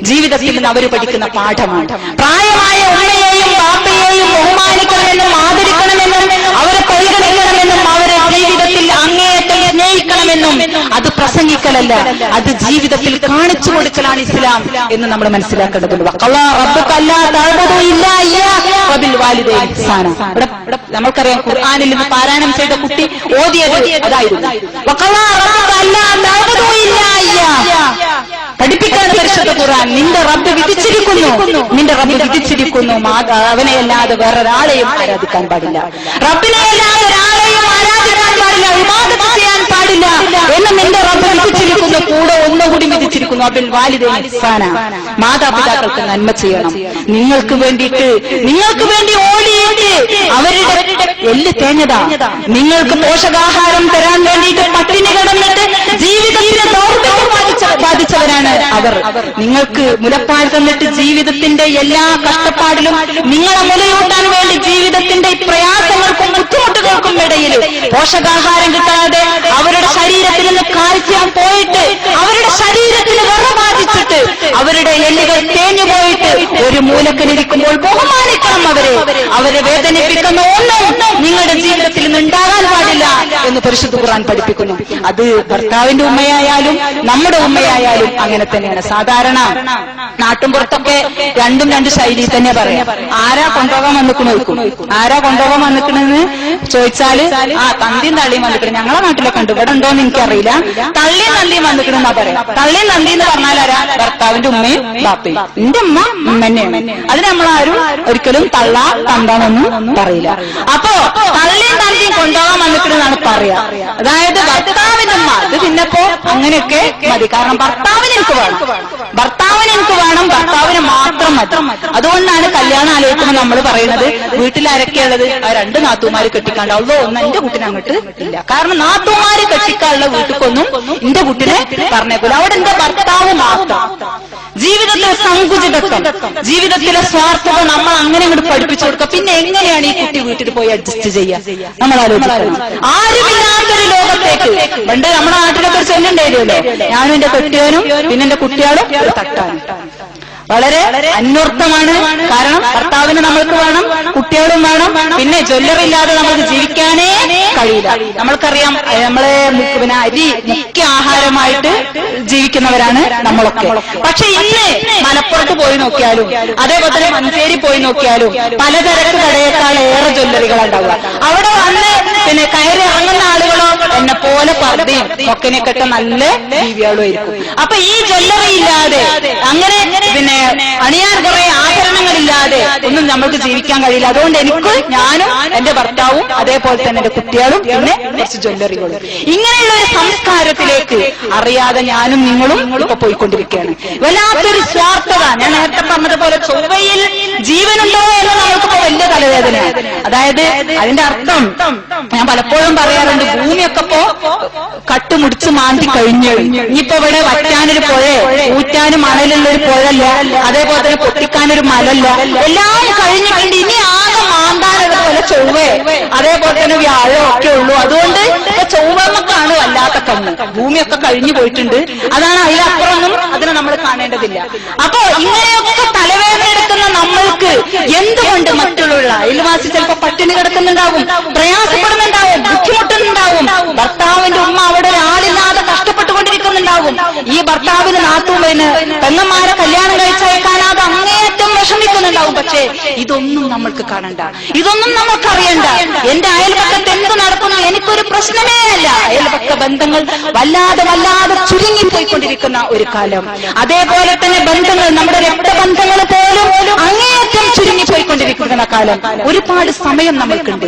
ജീവിതത്തിൽ നിന്ന് അവർ പഠിക്കുന്ന പാഠമാണ്. പ്രായമായ ഉമ്മയെയും ബാപ്പയെയും ബഹുമാനിക്കണമെന്നും ആദരിക്കണമെന്നും അവരെ പരിഗണിക്കണമെന്നും അവരെ ജീവിതത്തിൽ അങ്ങേയറ്റം സ്നേഹിക്കണമെന്നും അത് പ്രസംഗിക്കലല്ല, അത് ജീവിതത്തിൽ കാണിച്ചു കൊടുക്കലാണ് ഇസ്ലാം എന്ന് നമ്മൾ മനസ്സിലാക്കേണ്ടതുണ്ട്. നമുക്കറിയാം ഖുർആനിൽ നിന്ന് പാരായണം ചെയ്ത കുട്ടി ഓതിയത് അതായിരുന്നു. പഠിപ്പിക്കാൻ പരിശുദ്ധ ഖുർആൻ നിന്റെ റബ്ബ് വിധിച്ചിരിക്കുന്നു അവനെയല്ലാതെ വേറൊരാളെയും ആരാധിക്കാൻ പാടില്ല, റബ്ബിനെയല്ലാതെ ഒരാളെയും ആരാധിക്കാൻ പാടില്ല, ഇബാദത്ത് ചെയ്യാൻ പാടില്ല എന്ന് നിന്റെ റബ്ബ് വിധിച്ചിരിക്കുന്നു. കൂടെ ഒന്നുകൂടി വിധിച്ചിരിക്കുന്നു, അബിൽ വാലിദൈനി ഇഹ്സാന, മാതാപിതാക്കൾക്ക് നന്മ ചെയ്യണം. നിങ്ങൾക്ക് വേണ്ടി ഓടിയിട്ട് അവരുടെ എല്ല് തേഞ്ഞതാ, നിങ്ങൾക്ക് പോഷകാഹാരം തരാൻ വേണ്ടിയിട്ട് പട്ടിണി കിടന്നിട്ട് ജീവിതത്തിന് ദൗർബല്യം ബാധിച്ചവരാണ് അവർ. നിങ്ങൾക്ക് മുലപ്പാൽ തന്നിട്ട് ജീവിതത്തിന്റെ എല്ലാ കഷ്ടപ്പാടിലും നിങ്ങളെ മുലയൂട്ടാൻ വേണ്ടി ജീവിതത്തിന്റെ പ്രയാസങ്ങൾക്കും ബുദ്ധിമുട്ടുകൾക്കും ഇടയിൽ പോഷകാഹാരം കിട്ടാതെ അവരുടെ ശരീരത്തിൽ നിന്ന് കാൽസ്യം പോയിട്ട് അവരുടെ ശരീരത്തിന് വിറ ബാധിച്ചിട്ട് അവരുടെ എല്ലുകൾ തേഞ്ഞു പോയിട്ട് ഒരു മൂലക്കലിരിക്കുമ്പോൾ ബഹുമാനിക്കണം അവരെ വേദനിപ്പിക്കുന്ന ഒന്നും നിങ്ങളുടെ ജീവിതത്തിൽ നിന്ന് ഉണ്ടാകാൻ പാടില്ല എന്ന് പരിശുദ്ധ ഖുർആൻ പഠിപ്പിക്കുന്നു. അത് ഭർത്താവിന്റെ ഉമ്മയായാലും നമ്മുടെ ഉമ്മയായാലും അങ്ങനെ തന്നെയാണ്. സാധാരണ നാട്ടുംപുറത്തൊക്കെ രണ്ടും രണ്ട് ശൈലിയിൽ തന്നെ പറയാം. ആരാ കൊണ്ടുപോകാൻ വന്നിക്കണോക്കും, ആരാ കൊണ്ടുപോകാൻ വന്നിക്കണെന്ന് ചോദിച്ചാല് തന്തിയും തള്ളിയും വന്നിക്കണം. ഞങ്ങളെ നാട്ടിലൊക്കെ ഉണ്ട്, ഇവിടെ ഉണ്ടോന്ന് എനിക്കറിയില്ല. തള്ളിയും നന്ദിയും വന്നിക്കണെന്നാ പറയാം. തള്ളിയും നന്ദി എന്ന് പറഞ്ഞാൽ ആരാ? ഭർത്താവിന്റെ ഉമ്മയും ബാപ്പയും. എന്റെ ഉമ്മ തന്നെയാണ്. അതിന് നമ്മളാരും ഒരിക്കലും തള്ള തന്താനൊന്നും പറയില്ല. അപ്പോ തള്ളിയും നന്ദിയും കൊണ്ടുപോകാൻ വന്നിക്കണെന്നാണ് പറയാ. അതായത് ഭർത്താവിന്റെ ഉമ്മ, അത് പിന്നെപ്പോ അങ്ങനെയൊക്കെ മതി. കാരണം ഭർത്താവിന് എനിക്ക് വേണം, ഭർത്താവിന് മാത്രം മതി. അതുകൊണ്ടാണ് കല്യാണം ആലോചിക്കുമ്പോൾ നമ്മൾ പറയുന്നത് വീട്ടിലാരൊക്കെയുള്ളത് ആ രണ്ട് നാത്തൂമാര് കെട്ടിക്കാണ്ടാവുള്ളൂ, ഒന്നും എന്റെ കുട്ടിനെ അങ്ങോട്ട് ഇല്ല. കാരണം നാത്തൂമാര് കെട്ടിക്കാനുള്ള വീട്ടിക്കൊന്നും എന്റെ കുട്ടിനെ പറഞ്ഞേക്കൂല. അവിടെ എന്റെ ഭർത്താവ് മാത്രം. ജീവിതത്തിലെ സങ്കുചിതത്വം, ജീവിതത്തിലെ സ്വാർത്ഥത നമ്മൾ അങ്ങനെ അങ്ങോട്ട് പഠിപ്പിച്ചു കൊടുക്കുക. പിന്നെ എങ്ങനെയാണ് ഈ കുട്ടി വീട്ടിൽ പോയി അഡ്ജസ്റ്റ് ചെയ്യുക? നമ്മൾ ആലോചിക്കണം. ആരുമില്ലാത്തൊരു ലോകത്തേക്ക് പണ്ട് നമ്മുടെ നാട്ടിലൊക്കെ ഒരു ചെല്ലുണ്ടായിരുമല്ലോ, ഞാനും എന്റെ കെട്ടിയവനും പിന്നെ എന്റെ കുട്ടികളും തട്ടാനും. വളരെ അന്വർത്ഥമാണ്. കാരണം ഭർത്താവിന് നമ്മൾക്ക് വേണം, കുട്ടികളും വേണം, പിന്നെ ജ്വല്ലറില്ലാതെ നമുക്ക് ജീവിക്കാനേ കഴിയില്ല. നമ്മൾക്കറിയാം നമ്മളെ പിന്നെ അരി മുഖ്യ ആഹാരമായിട്ട് ജീവിക്കുന്നവരാണ് നമ്മളൊക്കെ. പക്ഷെ ഇന്ന് മലപ്പുറത്ത് പോയി നോക്കിയാലും അതേപോലെ തന്നെ മഞ്ചേരി പോയി നോക്കിയാലും പലചരക്ക് കടയേക്കാൾ ഏറെ ജ്വല്ലറികൾ ഉണ്ടാവുക. അവിടെ വന്ന് പിന്നെ കയറി ഇറങ്ങുന്ന ആളുകളോ എന്നെ പോലെ പർദ്ദയും കൊക്കനെ കെട്ട നല്ല ജീവികളും ആയിരിക്കും. അപ്പൊ ഈ ജ്വല്ലറി ഇല്ലാതെ അങ്ങനെ പിന്നെ അണിയാൻ കുറെ ആഭരണങ്ങളില്ലാതെ ഒന്നും നമ്മൾക്ക് ജീവിക്കാൻ കഴിയില്ല. അതുകൊണ്ട് ഞാനും എന്റെ ഭർത്താവും അതേപോലെ തന്നെ എന്റെ കുട്ടികളും പിന്നെ കുറച്ച് ജ്വല്ലറികളും, ഇങ്ങനെയുള്ള ഒരു സംസ്കാരത്തിലേക്ക് അറിയാതെ ഞാനും നിങ്ങളും ഇപ്പൊ പോയിക്കൊണ്ടിരിക്കുകയാണ്. വല്ലാത്തൊരു സ്വാർത്ഥത. ഞാൻ നേരത്തെ പറഞ്ഞതുപോലെ ചൊവ്വയിൽ ജീവനുണ്ടോ എന്ന് നമ്മൾക്കിപ്പോ വലിയ തലവേദനയാണ്. അതായത് അതിന്റെ അർത്ഥം ഞാൻ പലപ്പോഴും പറയാറുണ്ട്, ഭൂമിയൊക്കെ ഇപ്പോ കട്ടുമുടിച്ച് മാന്തി കഴിഞ്ഞു. ഇനിയിപ്പോ ഇവിടെ വറ്റാനൊരു പുഴയോ ഊറ്റാനും മണലുള്ളൊരു പുഴല്ല, അതേപോലെ തന്നെ പൊട്ടിക്കാനൊരു മലല്ല, എല്ലാം കഴിഞ്ഞിട്ടുണ്ട്. ഇനി ആകെ മാന്താനതുപോലെ ചൊവ്വേ അതേപോലെ തന്നെ വ്യാഴം ഒക്കെ ഉള്ളൂ. അതുകൊണ്ട് ചൊവ്വമ്മക്കാണ് വല്ലാത്ത കണ്ണ്. ഭൂമിയൊക്കെ കഴിഞ്ഞു പോയിട്ടുണ്ട്. അതാണ്, അതിലപ്പുറമൊന്നും അതിനെ നമ്മൾ കാണേണ്ടതില്ല. അപ്പോ ഇങ്ങനെയൊക്കെ തലവേദന എടുക്കുന്ന നമ്മൾക്ക് എന്തുകൊണ്ട് മറ്റുള്ള അയൽവാസി ചിലപ്പോ പട്ടിണി കിടക്കുന്നുണ്ടാവും, പ്രയാസപ്പെടുന്നുണ്ടാവും, ബുദ്ധിമുട്ടുന്നുണ്ടാവും, ഭർത്താവിന്റെ ഉമ്മ അവിടെ ഒരാളില്ലാതെ കഷ്ടപ്പെട്ടുകൊണ്ടിരിക്കുന്നുണ്ടാവും, ഈ ഭർത്താവിന് നാത്തൂന് പെങ്ങന്മാരെ കല്യാണം കഴിച്ചയക്കാനാതെ അങ്ങേയറ്റം വിഷമിക്കുന്നുണ്ടാവും. പക്ഷേ ഇതൊന്നും നമ്മൾക്ക് കാണണ്ട, ഇതൊന്നും നമുക്കറിയണ്ട. എന്റെ അയൽപക്കത്ത് എന്ത് നടക്കുന്നു എനിക്കൊരു പ്രശ്നമേ അല്ല. അയൽപക്ക ബന്ധങ്ങൾ വല്ലാതെ ചുരുങ്ങിപ്പോയിക്കൊണ്ടിരിക്കുന്ന ഒരു കാലം. അതേപോലെ തന്നെ ബന്ധങ്ങൾ, നമ്മുടെ രക്തബന്ധങ്ങൾ പോലും അങ്ങേയറ്റം ചുരുങ്ങിപ്പോയിക്കൊണ്ടിരിക്കുന്ന കാലം. ഒരുപാട് സമയം നമ്മൾക്കുണ്ട്.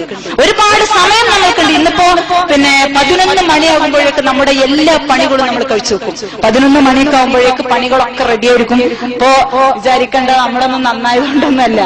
ഇന്നിപ്പോ പിന്നെ 11 മണിയാകുമ്പോഴേക്ക് നമ്മുടെ എല്ലാ പണികളും നമ്മൾ കഴിച്ചു വെക്കും. 11 മണിയൊക്കെ ആകുമ്പോഴേക്ക് പണികളൊക്കെ റെഡിയായിരിക്കും. ഇപ്പോ വിചാരിക്കേണ്ട നമ്മുടെ ഒന്നും നന്നായതുകൊണ്ടൊന്നല്ല.